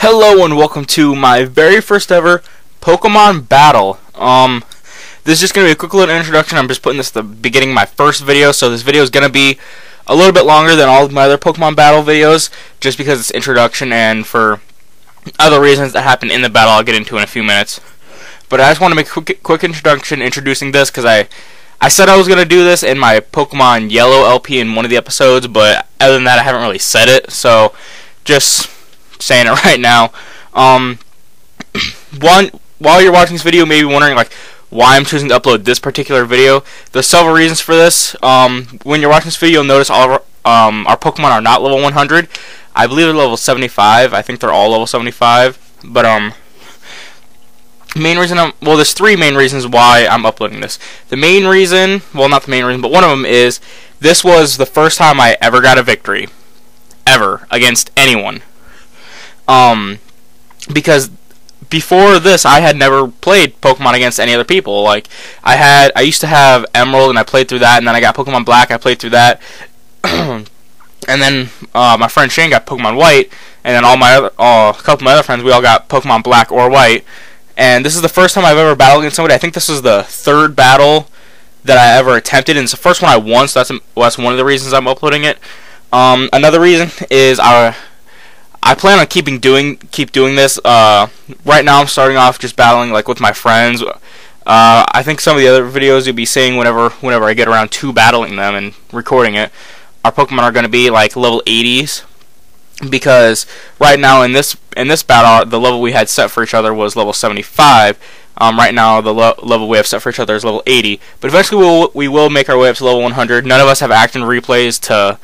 Hello and welcome to my very first ever Pokemon battle. This is just going to be a quick little introduction. I'm just putting this at the beginning of my first video, so this video is going to be a little bit longer than all of my other Pokemon battle videos, just because it's introduction and for other reasons that happen in the battle I'll get into in a few minutes. But I just want to make a quick introduction introducing this, because I said I was going to do this in my Pokemon Yellow LP in one of the episodes, but other than that I haven't really said it, so just saying it right now. While you're watching this video, you may be wondering like why I'm choosing to upload this particular video. There's several reasons for this. When you're watching this video, you'll notice all of our Pokemon are not level 100. I believe they're level 75. I think they're all level 75. But main reason there's three main reasons why I'm uploading this. The main reason, well, not the main reason, but one of them is this was the first time I ever got a victory ever against anyone. Because before this, I had never played Pokemon against any other people. Like, I used to have Emerald, and I played through that, and then I got Pokemon Black, I played through that, and then my friend Shane got Pokemon White, and then a couple of my other friends, we all got Pokemon Black or White, and this is the first time I've ever battled against somebody. I think this is the third battle that I ever attempted, and it's the first one I won, so that's one of the reasons I'm uploading it. Another reason is I plan on keep doing this. Right now I'm starting off just battling like with my friends. I think some of the other videos you'll be seeing whenever I get around to battling them and recording it, our Pokemon are going to be like level 80s, because right now in this battle the level we had set for each other was level 75. Right now the level we have set for each other is level 80, but eventually we will make our way up to level 100. None of us have action replays to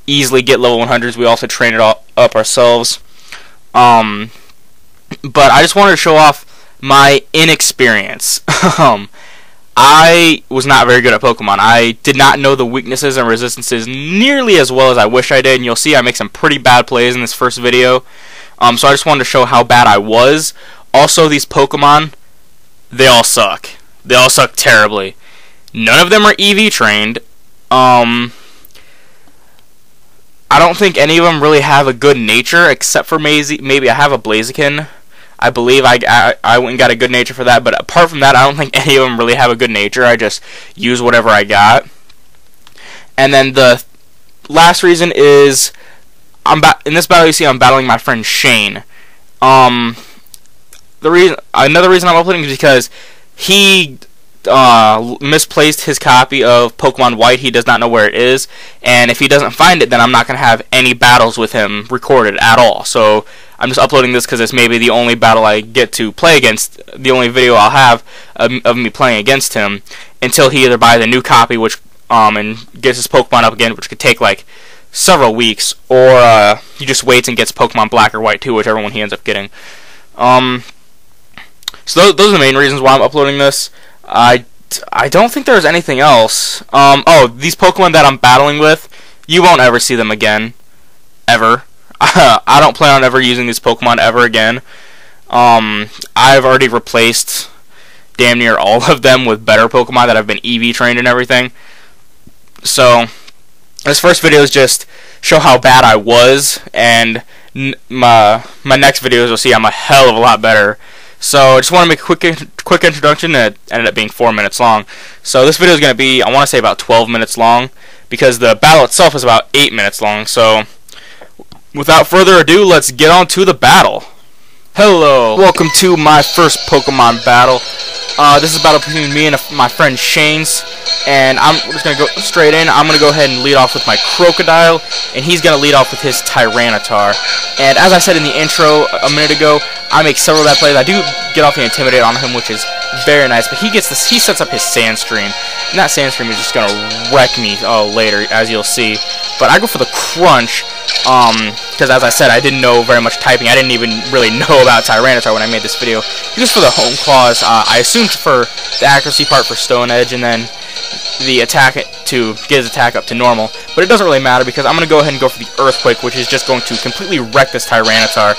easily get level 100s. We also train it all up ourselves. But I just wanted to show off my inexperience. I was not very good at Pokemon. I did not know the weaknesses and resistances nearly as well as I wish I did, and you'll see I make some pretty bad plays in this first video. So I just wanted to show how bad I was. Also, these Pokemon, they all suck. They all suck terribly. None of them are EV trained. I don't think any of them really have a good nature, except for maybe I have a Blaziken. I believe I went and got a good nature for that, but apart from that, I don't think any of them really have a good nature. I just use whatever I got. And then the last reason is in this battle you see I'm battling my friend Shane. Another reason I'm uploading is because he misplaced his copy of Pokemon White. He does not know where it is, and if he doesn't find it, then I'm not going to have any battles with him recorded at all. So I'm just uploading this because it's maybe the only battle I get to play against, the only video I'll have of me playing against him, until he either buys a new copy, which and gets his Pokemon up again, which could take like several weeks, or he just waits and gets Pokemon Black or White too, whichever one he ends up getting. So those are the main reasons why I'm uploading this. I don't think there's anything else. These Pokemon that I'm battling with, you won't ever see them again. Ever. I don't plan on ever using these Pokemon ever again. I've already replaced damn near all of them with better Pokemon that have been EV trained and everything. So this first video is just show how bad I was, and my next videos you'll see I'm a hell of a lot better. So I just want to make a quick introduction that ended up being 4 minutes long. So this video is going to be, I want to say, about 12 minutes long, because the battle itself is about 8 minutes long. So without further ado, let's get on to the battle. Hello, welcome to my first Pokemon battle. This is a battle between me and my friend Shane's, and I'm just going to go straight in. I'm going to go ahead and lead off with my Crocodile, and he's going to lead off with his Tyranitar. And as I said in the intro a minute ago, I make several bad plays. I do get off the Intimidate on him, which is very nice, but he sets up his Sandstream, and that Sandstream is just going to wreck me later, as you'll see. But I go for the Crunch, because as I said, I didn't know very much typing. I didn't even really know about Tyranitar when I made this video. He goes for the Home Claws. I assumed for the accuracy part for Stone Edge, and then the attack to get his attack up to normal. But it doesn't really matter, because I'm going to go ahead and go for the Earthquake, which is just going to completely wreck this Tyranitar.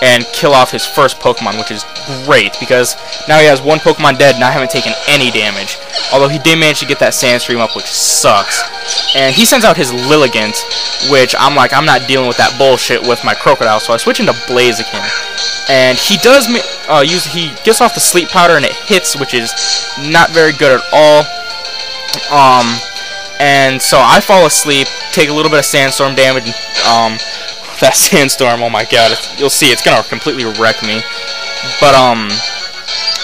and kill off his first Pokemon, which is great, because now he has one Pokemon dead and I haven't taken any damage. Although he did manage to get that Sandstream up, which sucks. And he sends out his Lilligant, which I'm like, I'm not dealing with that bullshit with my Crocodile, so I switch into Blaziken. And he does he gets off the Sleep Powder and it hits, which is not very good at all. And so I fall asleep, take a little bit of Sandstorm damage, and that Sandstorm, oh my god, you'll see, it's gonna completely wreck me. But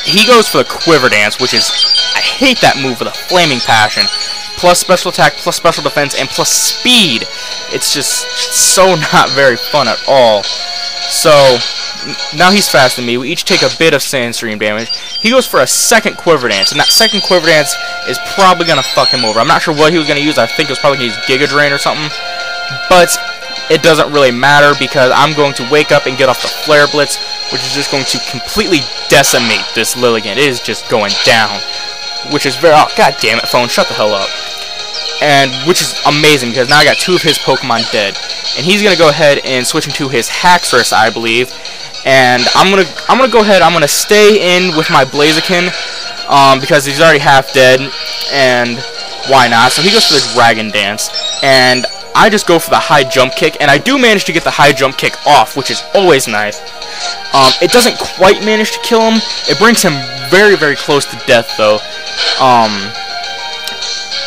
he goes for the Quiver Dance, which is, I hate that move with a flaming passion. Plus special attack, plus special defense, and plus speed. It's just so not very fun at all. So now he's faster than me. We each take a bit of Sandstream damage. He goes for a second Quiver Dance, and that second Quiver Dance is probably gonna fuck him over. I'm not sure what he was gonna use. I think it was probably gonna use Giga Drain or something. But it doesn't really matter, because I'm going to wake up and get off the Flare Blitz, which is just going to completely decimate this Lilligant. It is just going down, which is very, oh god damn it, phone, shut the hell up. And which is amazing, because now I got 2 of his Pokemon dead, and he's gonna go ahead and switch into his Haxorus, I believe. And I'm gonna go ahead. I'm gonna stay in with my Blaziken, because he's already half dead, and why not? So he goes for the Dragon Dance, and I just go for the high jump kick, and I do manage to get the high jump kick off, which is always nice. It doesn't quite manage to kill him. It brings him very, very close to death, though.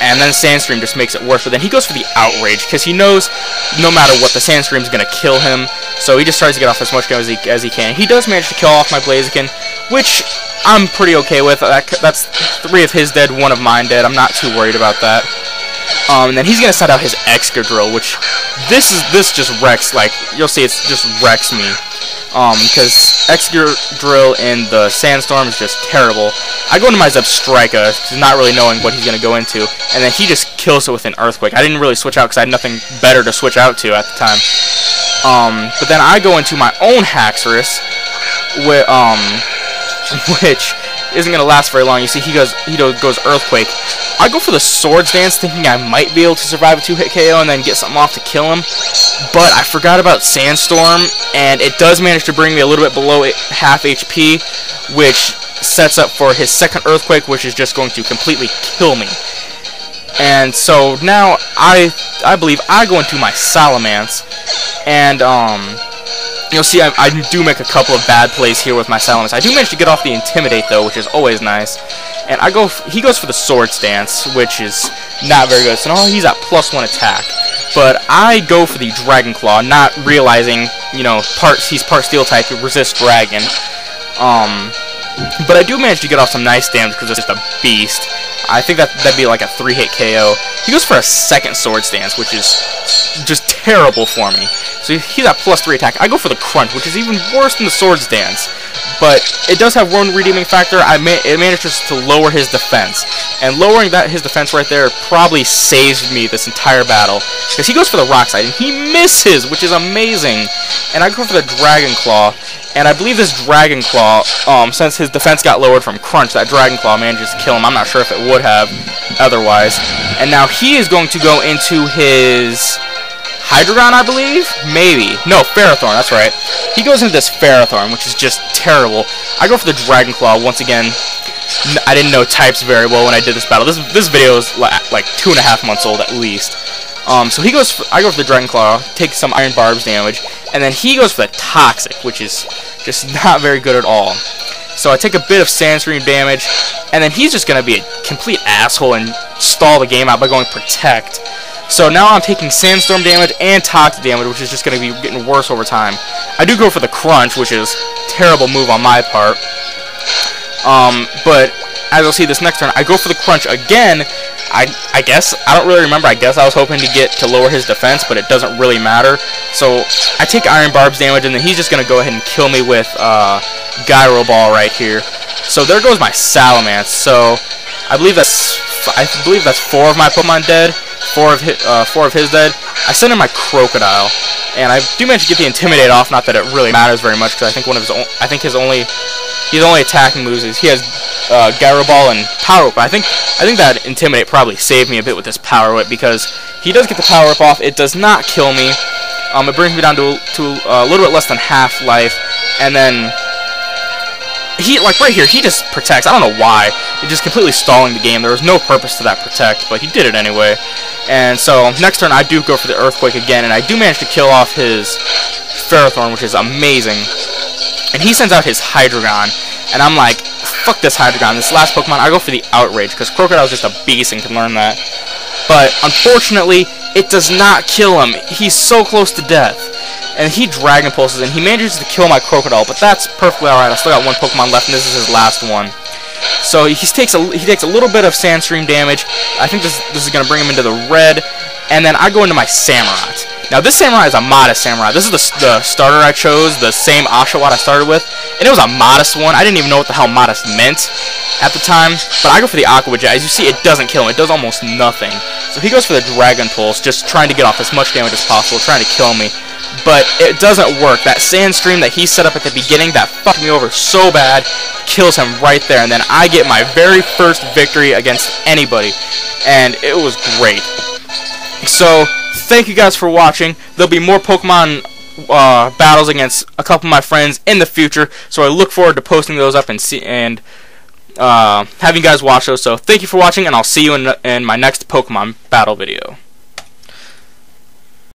And then Sandstream just makes it worse. But then he goes for the Outrage, because he knows no matter what, the Sandstream is going to kill him. So he just tries to get off as much damage as he can. He does manage to kill off my Blaziken, which I'm pretty okay with. That's 3 of his dead, 1 of mine dead. I'm not too worried about that. And then he's going to send out his Excadrill, which this just wrecks, like, you'll see, it just wrecks me. Because Excadrill in the Sandstorm is just terrible. I go into my Zebstrika, not really knowing what he's going to go into, and then he just kills it with an Earthquake. I didn't really switch out because I had nothing better to switch out to at the time. But then I go into my own Haxorus, which isn't going to last very long. You see, he goes Earthquake. I go for the Swords Dance, thinking I might be able to survive a 2-hit KO and then get something off to kill him. But I forgot about Sandstorm, and it does manage to bring me a little bit below half HP, which sets up for his second Earthquake, which is just going to completely kill me. And so now I believe I go into my Salamence, and you'll see I do make a couple of bad plays here with my Salamence. I do manage to get off the Intimidate, though, which is always nice. And he goes for the Swords Dance, which is not very good. So now he's at +1 attack. But I go for the Dragon Claw, not realizing, you know, he's part Steel type, he resists Dragon. But I do manage to get off some nice damage because it's just a beast. I think that'd be like a 3-hit KO. He goes for a second Swords Dance, which is just terrible for me. So he's at +3 attack. I go for the Crunch, which is even worse than the Swords Dance. But it does have one redeeming factor. It manages to lower his defense. And lowering his defense right there probably saves me this entire battle. Because he goes for the Rock Slide, and he misses, which is amazing. And I go for the Dragon Claw. And I believe this Dragon Claw, since his defense got lowered from Crunch, that Dragon Claw manages to kill him. I'm not sure if it would have otherwise. And now he is going to go into his Hydreigon, I believe? Maybe. No, Ferrothorn, that's right. He goes into this Ferrothorn, which is just terrible. I go for the Dragon Claw. Once again, I didn't know types very well when I did this battle. This video is like 2.5 months old at least. So I go for the Dragon Claw, take some Iron Barbs damage, and then he goes for the Toxic, which is just not very good at all. So I take a bit of Sandstream damage, and then he's just going to be a complete asshole and stall the game out by going Protect. So now I'm taking Sandstorm damage and Toxic damage, which is just going to be getting worse over time. I do go for the Crunch, which is a terrible move on my part. But as you'll see this next turn, I go for the Crunch again. I guess, I don't really remember, I guess I was hoping to lower his defense, but it doesn't really matter. So I take Iron Barbs damage, and then he's just going to go ahead and kill me with Gyro Ball right here. So there goes my Salamence. So I believe that's 4 of my Pokemon dead, 4 of his dead. I send in my Crocodile, and I do manage to get the Intimidate off. Not that it really matters very much, because I think his only attacking moves is he has Gyro Ball and Power Whip. I think that Intimidate probably saved me a bit with this Power Whip, because he does get the Power Whip off. It does not kill me, It brings me down to a little bit less than half life, and then he, like right here, he just protects. I don't know why. He's just completely stalling the game. There was no purpose to that protect, but he did it anyway. And so next turn I do go for the Earthquake again, and I do manage to kill off his Ferrothorn, which is amazing. And he sends out his Hydreigon, and I'm like, fuck this Hydreigon. This last Pokemon, I go for the Outrage, because Crocodile's just a beast and can learn that. But unfortunately, it does not kill him. He's so close to death. And he Dragon Pulses, and he manages to kill my Crocodile, but that's perfectly alright. I still got one Pokemon left, and this is his last one. So he takes a little bit of Sandstream damage. I think this is going to bring him into the red, and then I go into my Samurott. Now this Samurai is a modest Samurai. This is the starter I chose, the same Oshawott I started with, and it was a modest one. I didn't even know what the hell modest meant at the time, but I go for the Aqua Jet. As you see, it doesn't kill him. It does almost nothing. So he goes for the Dragon Pulse, just trying to get off as much damage as possible, trying to kill me. But it doesn't work. That Sandstream that he set up at the beginning, that fucked me over so bad, kills him right there. And then I get my very first victory against anybody, and it was great. So thank you guys for watching. There'll be more Pokemon battles against a couple of my friends in the future, so I look forward to posting those up and having you guys watch those. So thank you for watching, and I'll see you in my next Pokemon battle video.